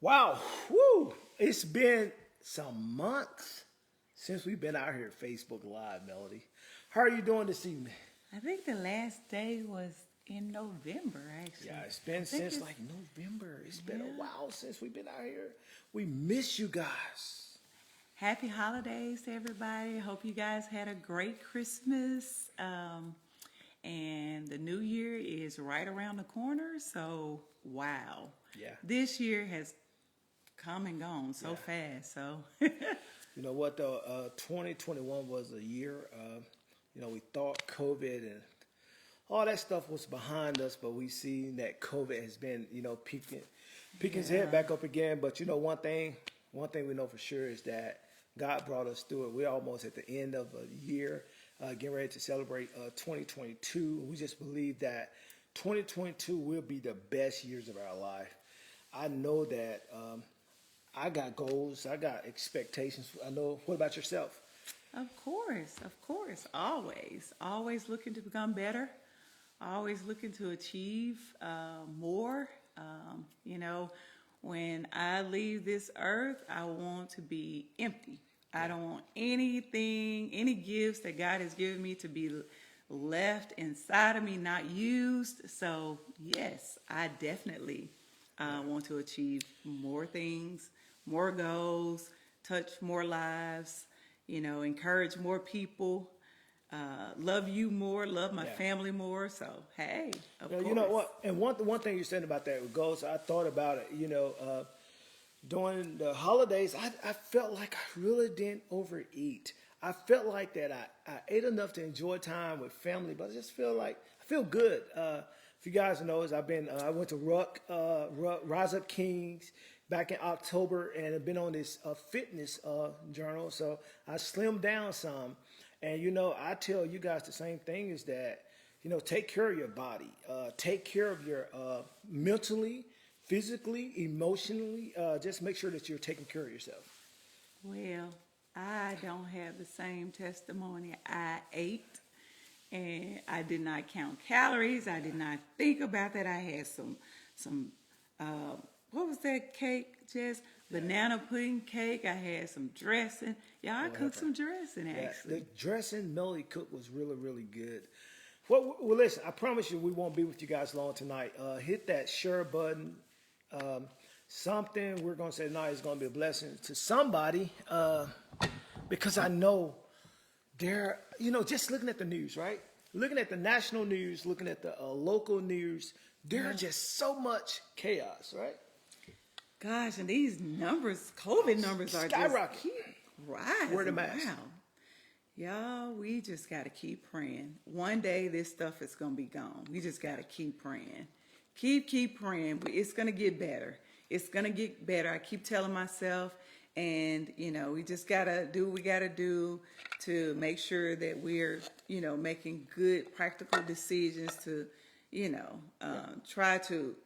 Wow, woo! It's been some months since we've been out here at Facebook Live, Melody. How are you doing this evening? I think the last day was in November, actually. Yeah, it's been since like November. It's been a while since we've been out here. We miss you guys. Happy holidays to everybody. Hope you guys had a great Christmas. And the new year is right around the corner. So, wow. Yeah. This year has come and gone so fast. So, You know what though? 2021 was a year. We thought COVID and all that stuff was behind us, but we see that COVID has been, peaking its head back up again. But one thing we know for sure is that God brought us through it. We're almost at the end of a year, getting ready to celebrate 2022. We just believe that 2022 will be the best years of our life. I know that I got goals. I got expectations. I know. What about yourself? of course, always looking to become better, always looking to achieve more. When I leave this earth, I want to be empty. I don't want anything, any gifts that God has given me to be left inside of me, not used. So, yes, I definitely want to achieve more things, more goals, touch more lives, encourage more people, love you more, love my family more. So, hey, of course. You know what? And one thing you're saying about that with goals, I thought about it, during the holidays, I felt like I really didn't overeat. I felt like that I ate enough to enjoy time with family, but I just feel like I feel good. If you guys know, I went to Rise Up Kings back in October, and I've been on this fitness journal. So I slimmed down some, and I tell you guys the same thing is that take care of your body, take care of your mentally, physically, emotionally. Just make sure that you're taking care of yourself. Well, I don't have the same testimony. I ate and I did not count calories. I did not think about that. I had some what was that cake, Jess? Banana pudding cake. I had some dressing. I cooked some dressing actually. The dressing Melody cooked was really, really good. Well, listen, I promise you we won't be with you guys long tonight. Hit that share button. Something we're going to say tonight is going to be a blessing to somebody because I know they're, just looking at the news, right? Looking at the national news, looking at the local news, there's just so much chaos, right? Gosh, and these numbers, COVID numbers are skyrocketing. Just keep rising. Wear the mask. Wow. Y'all, we just got to keep praying. One day this stuff is going to be gone. We just got to keep praying. Keep praying. It's going to get better. It's going to get better. I keep telling myself, and, we just got to do what we got to do to make sure that we're, making good, practical decisions to, try to,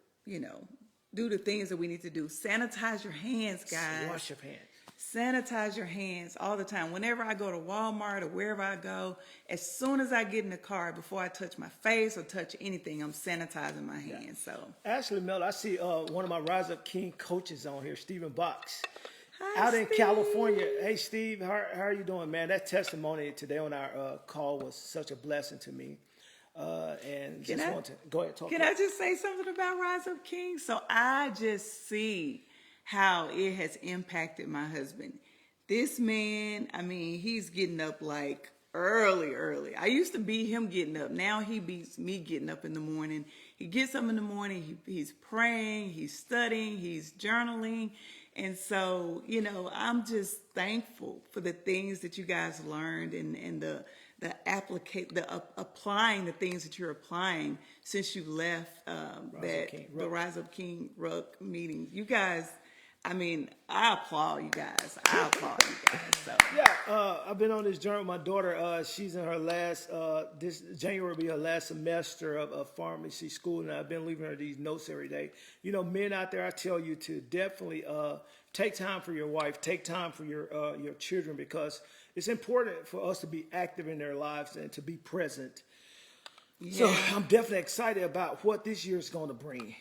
do the things that we need to do. Sanitize your hands, guys. Wash your hands. Sanitize your hands all the time. Whenever I go to Walmart or wherever I go, as soon as I get in the car, before I touch my face or touch anything, I'm sanitizing my hands. So, actually, Mel, I see one of my Rise Up King coaches on here, Stephen Box, hi, out in Steve. California. Hey, Steve, how are you doing, man? That testimony today on our call was such a blessing to me. And want to go ahead and talk. Can I just say something about Rise Up King? So I just see how it has impacted my husband. This man, he's getting up like early. I used to beat him getting up. Now he beats me getting up in the morning. He gets up in the morning. He's praying. He's studying. He's journaling. And so, I'm just thankful for the things that you guys learned and applying the things that you're applying since you left the Rise Up King Ruck meeting. You guys, I applaud you guys. So. Yeah, I've been on this journey with my daughter. She's in her last, this January will be her last semester of pharmacy school, and I've been leaving her these notes every day. Men out there, I tell you to definitely take time for your wife, take time for your children, because it's important for us to be active in their lives and to be present. Yeah. So I'm definitely excited about what this year is going to bring.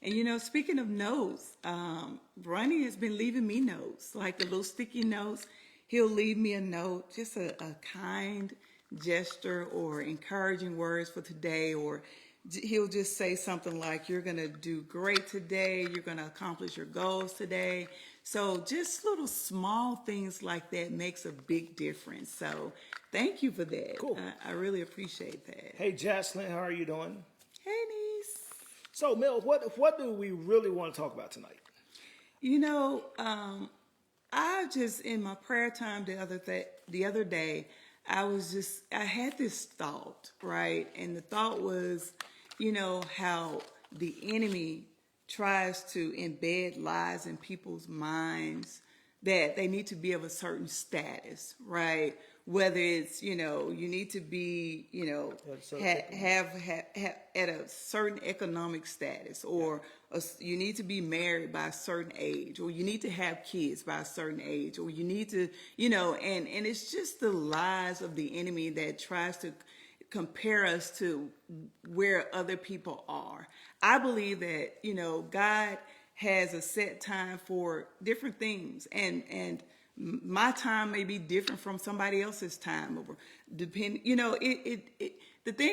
And speaking of notes, Ronnie has been leaving me notes, like the little sticky notes. He'll leave me a note, just a kind gesture or encouraging words for today, or he'll just say something like, "You're going to do great today. You're going to accomplish your goals today." So just little small things like that makes a big difference. So thank you for that. Cool. I really appreciate that. Hey, Jocelyn, how are you doing? Hey, niece. So, Mel, what do we really want to talk about tonight? I just, in my prayer time the other day, I had this thought, right? And the thought was, how the enemy tries to embed lies in people's minds that they need to be of a certain status, right? Whether it's, you need to be, have at a certain economic status, or you need to be married by a certain age, or you need to have kids by a certain age, or you need to, and it's just the lies of the enemy that tries to compare us to where other people are. I believe that, God has a set time for different things, and my time may be different from somebody else's time, or the thing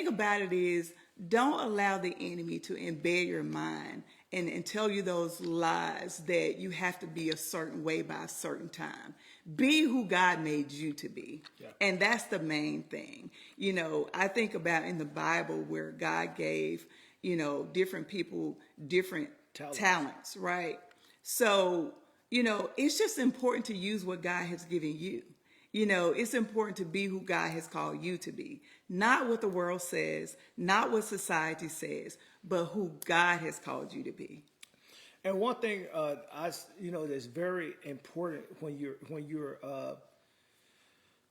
about it is, don't allow the enemy to embed your mind and tell you those lies that you have to be a certain way by a certain time. Be who God made you to be. Yeah. And that's the main thing. I think about in the Bible where God gave, different people different talents, right? So, it's just important to use what God has given you. It's important to be who God has called you to be. Not what the world says, not what society says, but who God has called you to be. And one thing, that's very important when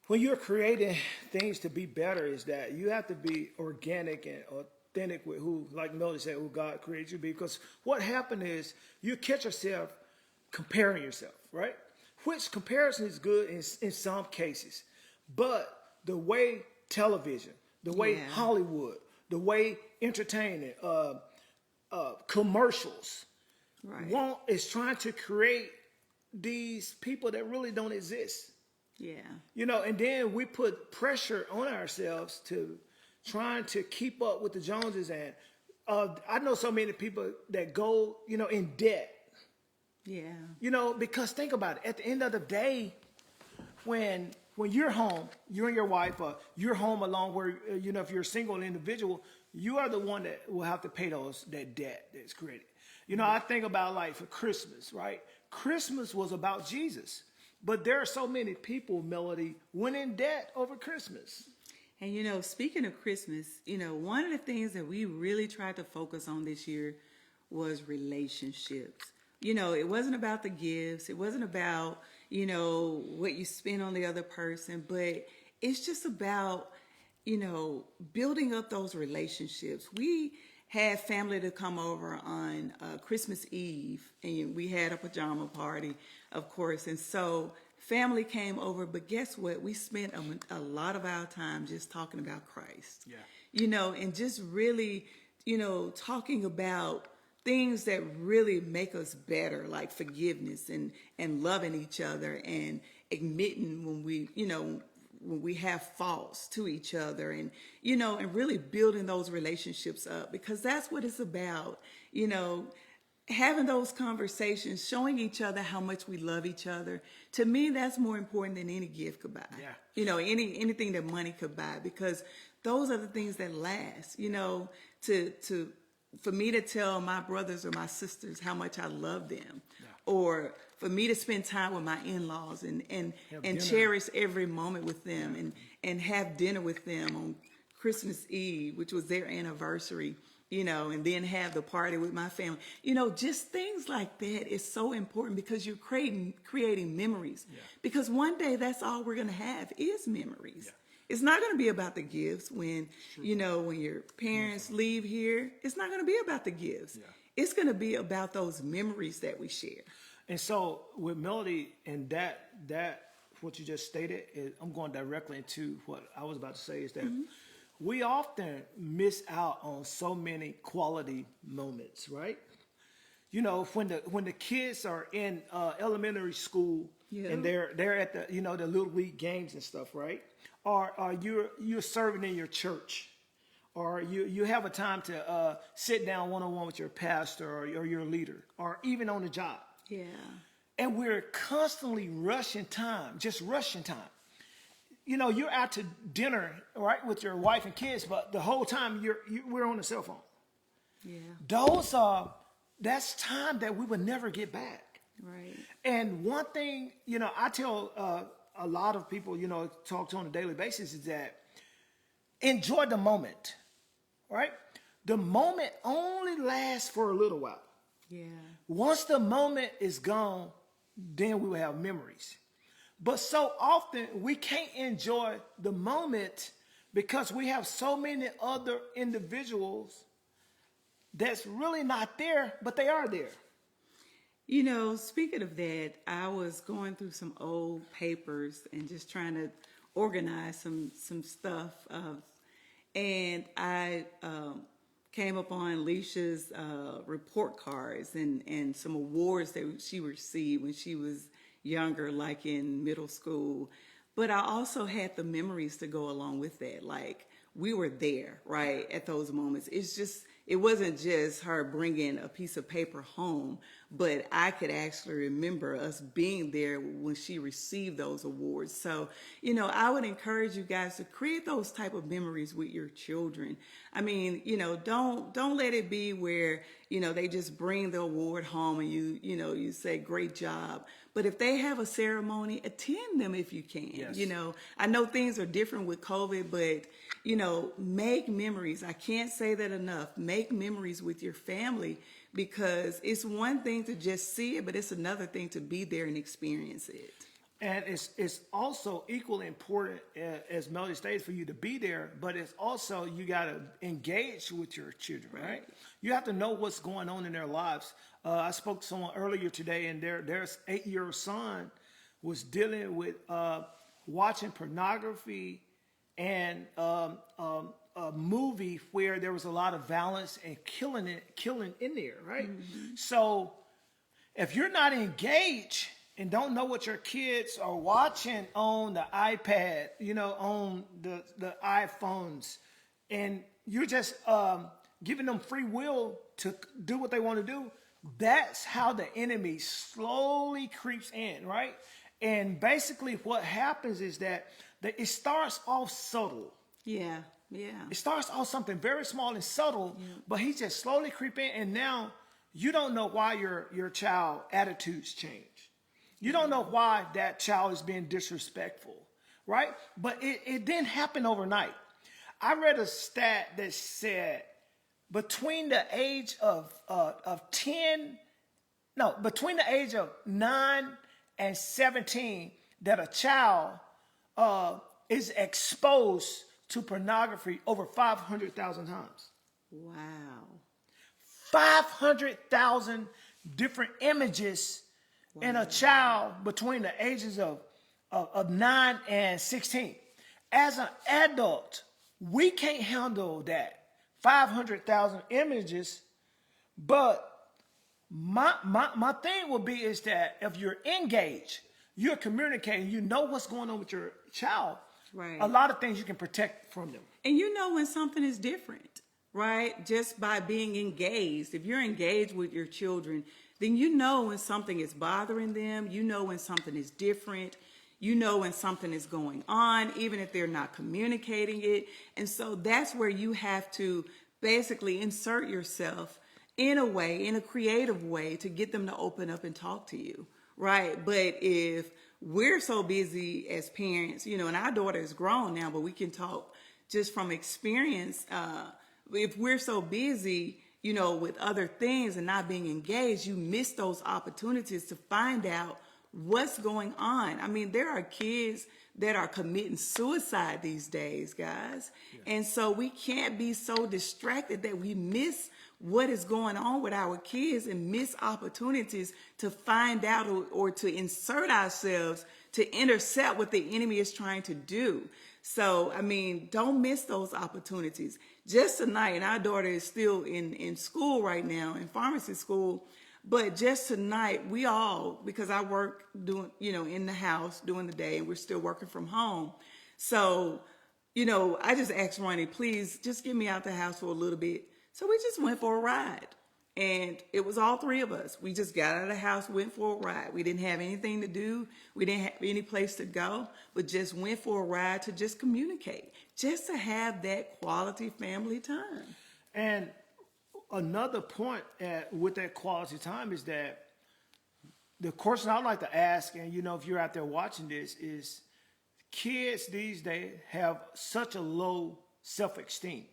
you're creating things to be better is that you have to be organic and authentic with who, like Melody said, who God created you to be. Because what happened is you catch yourself comparing yourself, right? Which comparison is good in some cases, but the way television, the way Hollywood, the way entertainment, commercials, right, is trying to create these people that really don't exist. Yeah. And then we put pressure on ourselves to trying to keep up with the Joneses. And I know so many people that go, in debt. Yeah. Because think about it. At the end of the day, when you're home, you and your wife, you're home alone where, if you're a single individual, you are the one that will have to pay that debt that's created. I think about like for Christmas, right? Christmas was about Jesus. But there are so many people, Melody, went in debt over Christmas. And speaking of Christmas, one of the things that we really tried to focus on this year was relationships. It wasn't about the gifts. It wasn't about, what you spend on the other person, but it's just about, building up those relationships. We had family to come over on Christmas Eve, and we had a pajama party, of course. And so family came over, but guess what? We spent a lot of our time just talking about Christ. Yeah. And just really, talking about things that really make us better, like forgiveness and loving each other and admitting when we have faults to each other, and and really building those relationships up, because that's what it's about. Having those conversations, showing each other how much we love each other. To me, that's more important than any gift could buy. Yeah. Anything that money could buy, because those are the things that last. For me to tell my brothers or my sisters how much I love them, or for me to spend time with my in-laws and cherish every moment with them, and have dinner with them on Christmas Eve, which was their anniversary, and then have the party with my family. Just things like that is so important, because you're creating memories. Yeah. Because one day that's all we're going to have is memories. Yeah. It's not going to be about the gifts when, when your parents leave here. It's not going to be about the gifts. Yeah. It's going to be about those memories that we share. And so with Melody and that what you just stated, I'm going directly into what I was about to say, is that we often miss out on so many quality moments, right? you know, when the kids are in elementary school Yeah. and they're at the, you know, the little league games and stuff, right? Or you're serving in your church, or you have a time to sit down one-on-one with your pastor or your leader, or even on the job. Yeah. And we're constantly rushing time, just rushing time. You know, you're out to dinner, right, with your wife and kids, but the whole time we're on the cell phone. Yeah. That's time that we would never get back. Right. And one thing, you know, I tell a lot of people, you know, talk to on a daily basis, is that enjoy the moment, right? The moment only lasts for a little while. Yeah. Once the moment is gone, then we will have memories. But so often we can't enjoy the moment because we have so many other individuals that's really not there, but they are there. You know, speaking of that, I was going through some old papers and just trying to organize some stuff. And I came upon Leisha's report cards and some awards that she received when she was younger, like in middle school. But I also had the memories to go along with that. Like, we were there, right, at those moments. It wasn't just her bringing a piece of paper home, but I could actually remember us being there when she received those awards. So, you know, I would encourage you guys to create those type of memories with your children. I mean, you know, don't let it be where, you know, they just bring the award home and you say, great job. But if they have a ceremony, attend them if you can. Yes. You know, I know things are different with COVID, but, you know, make memories. I can't say that enough. Make memories with your family, because it's one thing to just see it, but it's another thing to be there and experience it. And it's also equally important, as Melody stated, for you to be there, but it's also, you got to engage with your children, right? You have to know what's going on in their lives. I spoke to someone earlier today, and their 8-year-old son was dealing with watching pornography and a movie where there was a lot of violence and killing in there, right? Mm-hmm. So if you're not engaged and don't know what your kids are watching on the iPad, you know, on the iPhones, and you're just giving them free will to do what they want to do, that's how the enemy slowly creeps in, right? And basically what happens is that it starts off subtle. Yeah. It starts off something very small and subtle, but he just slowly creep in, and now you don't know why your child attitudes change. You don't know why that child is being disrespectful, right? But it didn't happen overnight. I read a stat that said between the age of 9 and 17, that a child is exposed to pornography over 500,000 times. Wow. 500,000 different images in a child between the ages of 9 and 16. As an adult, we can't handle that 500,000 images, but my thing will be is that if you're engaged, you're communicating, you know what's going on with your child, right? A lot of things you can protect from them. And you know when something is different, right? Just by being engaged. If you're engaged with your children, then you know when something is bothering them. You know when something is different. You know when something is going on, even if they're not communicating it. And so that's where you have to basically insert yourself in a way, in a creative way, to get them to open up and talk to you, right? But if we're so busy as parents, you know, and our daughter is grown now, but we can talk just from experience. If we're so busy, you know, with other things and not being engaged, you miss those opportunities to find out what's going on. I mean, there are kids that are committing suicide these days, guys. Yeah. And so we can't be so distracted that we miss what is going on with our kids and miss opportunities to find out or to insert ourselves to intercept what the enemy is trying to do. So, I mean, don't miss those opportunities. Just tonight, and our daughter is still in school right now, in pharmacy school, but just tonight, we all, because I work doing, in the house during the day, and we're still working from home. So, I just asked Ronnie, please just get me out the house for a little bit. So we just went for a ride. And it was all three of us. We just got out of the house, went for a ride. We didn't have anything to do. We didn't have any place to go, but just went for a ride to just communicate, just to have that quality family time. And another point with that quality time is that the question I'd like to ask, and if you're out there watching this, is kids these days have such a low self-esteem.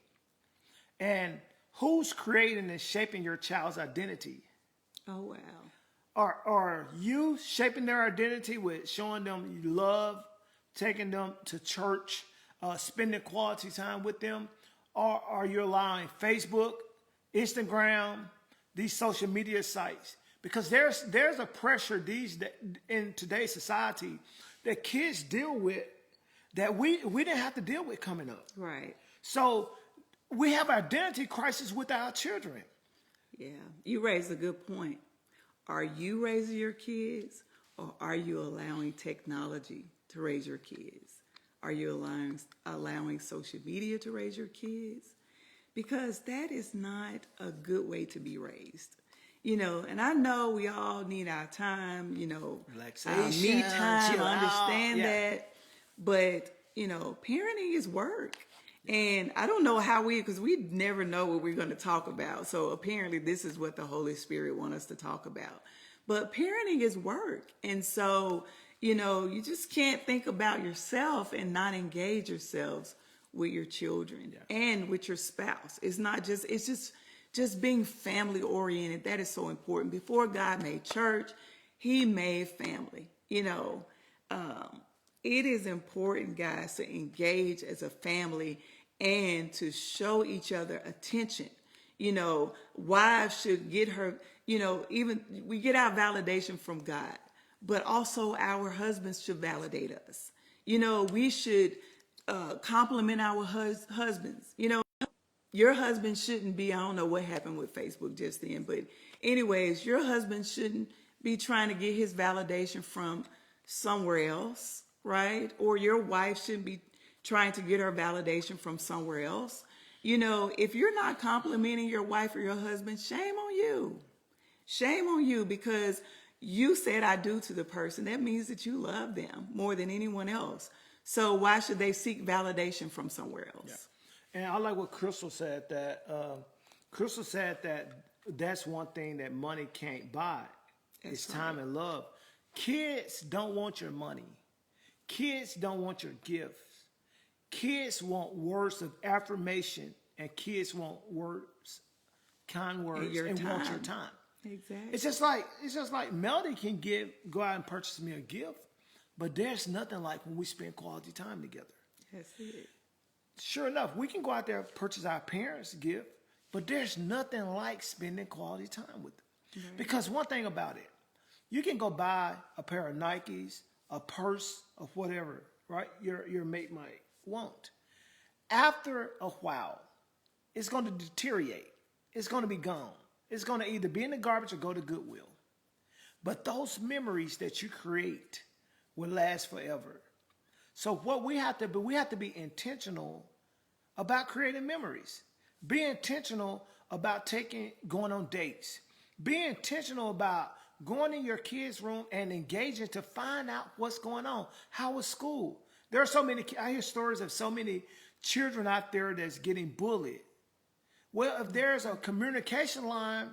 And who's creating and shaping your child's identity? Oh, wow. Are you shaping their identity with showing them you love, taking them to church, spending quality time with them? Or are you allowing Facebook, Instagram, these social media sites? Because there's a pressure in today's society that kids deal with that we didn't have to deal with coming up. Right. So we have identity crisis with our children. Yeah, you raised a good point. Are you raising your kids, or are you allowing technology to raise your kids? Are you allowing social media to raise your kids? Because that is not a good way to be raised. And I know we all need our time, Relaxation, me time, chill out. understand Yeah. that. But, parenting is work. And I don't know because we never know what we're going to talk about. So apparently this is what the Holy Spirit wants us to talk about. But parenting is work. And so, you just can't think about yourself and not engage yourselves with your children and with your spouse. It's just being family oriented. That is so important. Before God made church, he made family. It is important, guys, to engage as a family and to show each other attention. Wives should get her, even we get our validation from God, but also our husbands should validate us. We should compliment our husbands. Your husband shouldn't be, I don't know what happened with Facebook just then, but anyways, your husband shouldn't be trying to get his validation from somewhere else, right? Or your wife shouldn't be trying to get her validation from somewhere else. If you're not complimenting your wife or your husband, shame on you. Shame on you, because you said I do to the person. That means that you love them more than anyone else. So why should they seek validation from somewhere else? Yeah. And I like what Crystal said, Crystal said that that's one thing that money can't buy. It's time and love. Kids don't want your money. Kids don't want your gifts. Kids want words of affirmation, and kids want kind words, and want your time. Exactly. It's just like Melody can go out and purchase me a gift, but there's nothing like when we spend quality time together. That's it. Sure enough, we can go out there and purchase our parents a gift, but there's nothing like spending quality time with them. Right. Because one thing about it, you can go buy a pair of Nikes, a purse, or whatever, right? Your mate might want. After a while, it's going to deteriorate. It's going to be gone. It's going to either be in the garbage or go to Goodwill. But those memories that you create will last forever. So what we have to be intentional about creating memories. Be intentional about going on dates. Be intentional about going in your kids' room and engaging to find out what's going on. How was school? There are I hear stories of so many children out there that's getting bullied. Well, if there's a communication line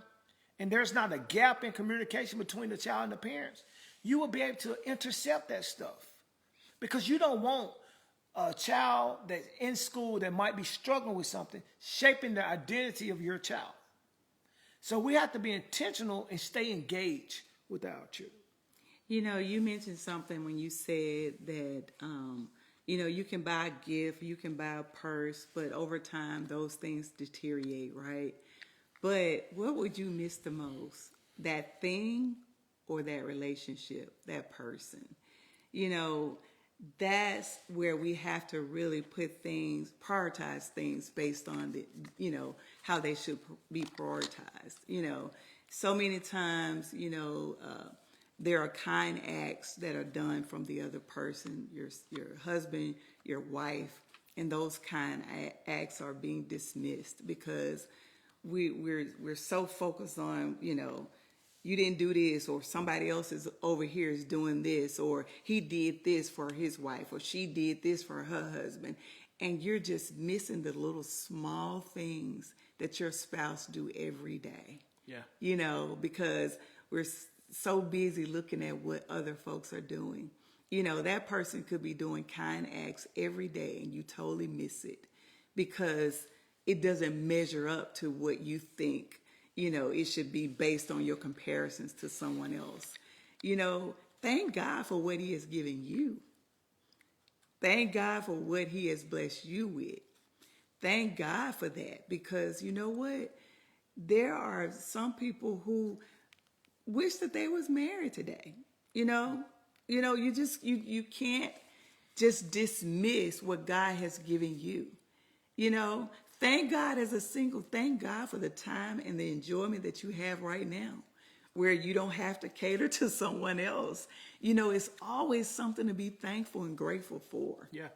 and there's not a gap in communication between the child and the parents, you will be able to intercept that stuff. Because you don't want a child that's in school that might be struggling with something shaping the identity of your child. So we have to be intentional and stay engaged with our children. You mentioned something when you said that, you can buy a gift, you can buy a purse, but over time those things deteriorate, right? But what would you miss the most? That thing or that relationship, that person? that's where we have to really prioritize things based on how they should be prioritized. So many times, there are kind acts that are done from the other person, your husband, your wife, and those kind acts are being dismissed because we're so focused on, you didn't do this, or somebody else is over here is doing this, or he did this for his wife, or she did this for her husband. And you're just missing the little small things that your spouse do every day. Yeah. Because we're so busy looking at what other folks are doing. That person could be doing kind acts every day and you totally miss it because it doesn't measure up to what you think it should be based on your comparisons to someone else. Thank God for what he has given you. Thank God for what he has blessed you with. Thank God for that, because you know what? There are some people who wish that they was married today. You can't just dismiss what God has given you. Thank God as a single, thank God for the time and the enjoyment that you have right now, where you don't have to cater to someone else. It's always something to be thankful and grateful for. Yeah.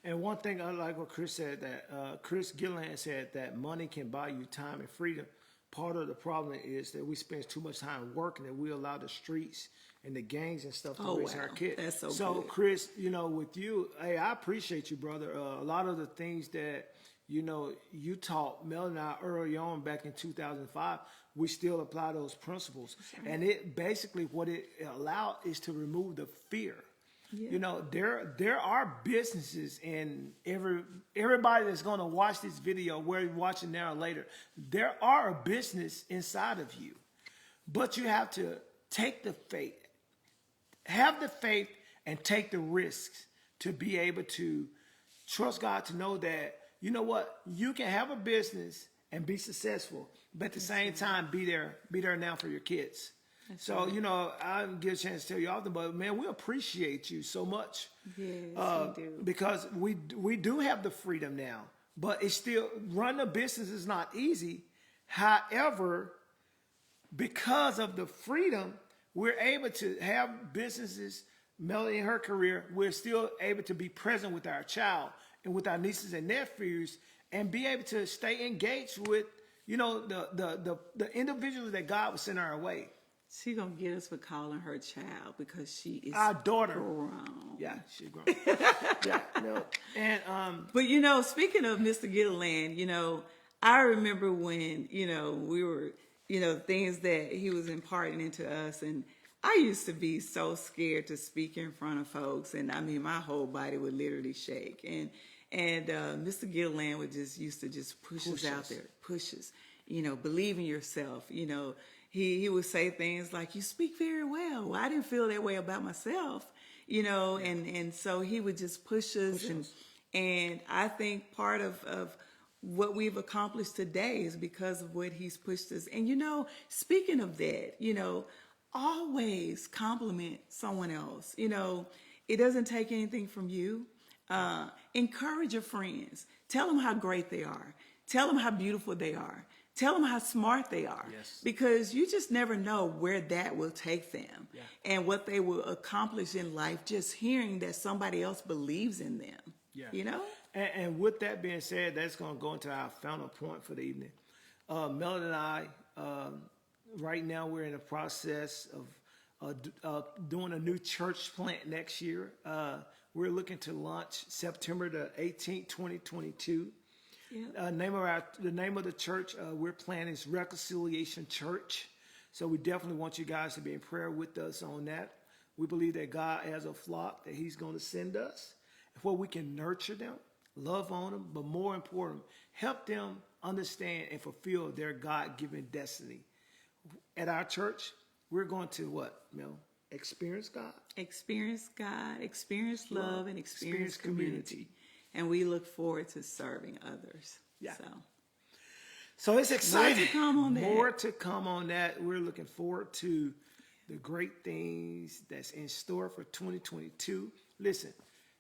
And one thing I like what Chris said, that Chris Gilliland said that money can buy you time and freedom. Part of the problem is that we spend too much time working and we allow the streets and the gangs and stuff to raise our kids. That's so good. Chris, with you, hey, I appreciate you, brother. A lot of the things that you taught Mel and I early on back in 2005, we still apply those principles. Right. And it basically, what it allowed is to remove the fear. Yeah. There are businesses, and everybody that's going to watch this video, whether you're watching now or later, there are a business inside of you. But you have to take the faith, have the faith, and take the risks to be able to trust God, to know that, you know what, you can have a business and be successful, but at the same time be there now for your kids. That's right. I don't get a chance to tell you often, but man, we appreciate you so much. Yes, we do. Because we do have the freedom now, but it's still, running a business is not easy. However, because of the freedom, we're able to have businesses. Melody in her career, we're still able to be present with our child and with our nieces and nephews, and be able to stay engaged with, the individuals that God was sending our way. She gonna get us for calling her child because she is our daughter. Grown. Yeah, she's grown. Yeah, and But speaking of Mr. Gilliland, I remember when we were things that he was imparting into us, and I used to be so scared to speak in front of folks, and I mean my whole body would literally shake. And Mr. Gilliland used to push us out there, pushes. Believe in yourself. He would say things like, "You speak very well." Well, I didn't feel that way about myself, and so he would just push us. And I think part of what we've accomplished today is because of what he's pushed us. And speaking of that, always compliment someone else. It doesn't take anything from you. Encourage your friends. Tell them how great they are. Tell them how beautiful they are. Tell them how smart they are. Yes. Because you just never know where that will take them, and what they will accomplish in life, just hearing that somebody else believes in them. Yeah. And with that being said, that's going to go into our final point for the evening. Melody and I, right now we're in the process of doing a new church plant next year. We're looking to launch September the 18th, 2022. Yeah. The name of the church we're planning is Reconciliation Church. So we definitely want you guys to be in prayer with us on that. We believe that God has a flock that he's going to send us, where we can nurture them, love on them, but more important, help them understand and fulfill their God-given destiny. At our church, we're going to what, Mel? Experience God. Experience God, experience love, and experience community. And we look forward to serving others. Yeah. So it's exciting. More to come on that. More to come on that. We're looking forward to the great things that's in store for 2022. Listen,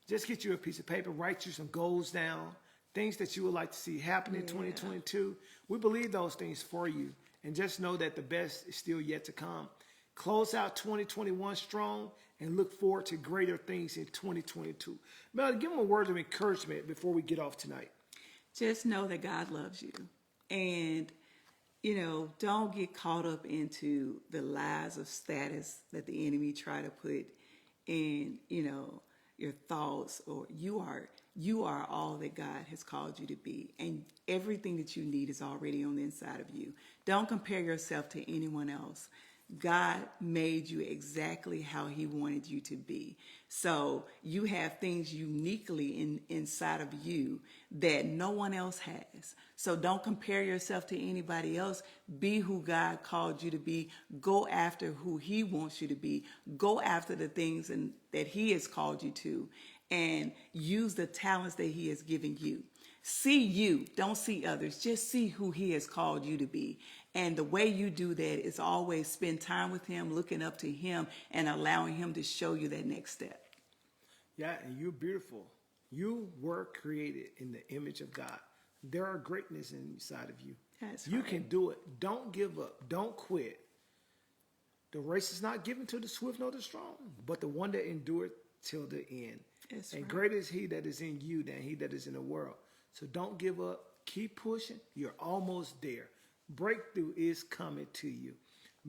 Just get you a piece of paper, write you some goals down, things that you would like to see happen in 2022. We believe those things for you. And just know that the best is still yet to come. Close out 2021 strong and look forward to greater things in 2022. Melody, give them a word of encouragement before we get off tonight. Just know that God loves you. And, don't get caught up into the lies of status that the enemy try to put in, your thoughts, or you are all that God has called you to be, and everything that you need is already on the inside of you. Don't compare yourself to anyone else. God made you exactly how he wanted you to be. So you have things uniquely inside of you that no one else has. So don't compare yourself to anybody else. Be who God called you to be. Go after who he wants you to be. Go after the things that he has called you to, and use the talents that he has given you. See you, don't see others. Just see who he has called you to be. And the way you do that is always spend time with him, looking up to him, and allowing him to show you that next step. Yeah, and you're beautiful. You were created in the image of God. There are greatness inside of you. That's You right. can do it. Don't give up. Don't quit. The race is not given to the swift nor the strong, but the one that endureth till the end. That's And right. greater is he that is in you than he that is in the world. So don't give up. Keep pushing. You're almost there. Breakthrough is coming to you.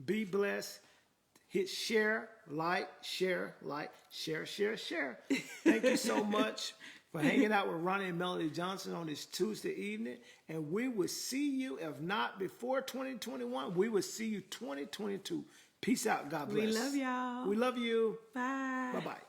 Be blessed. Hit share, like, share, share. Thank you so much for hanging out with Ronnie and Melody Johnson on this Tuesday evening. And we will see you, if not before 2021, we will see you 2022. Peace out. God bless. We love y'all. We love you. Bye. Bye-bye.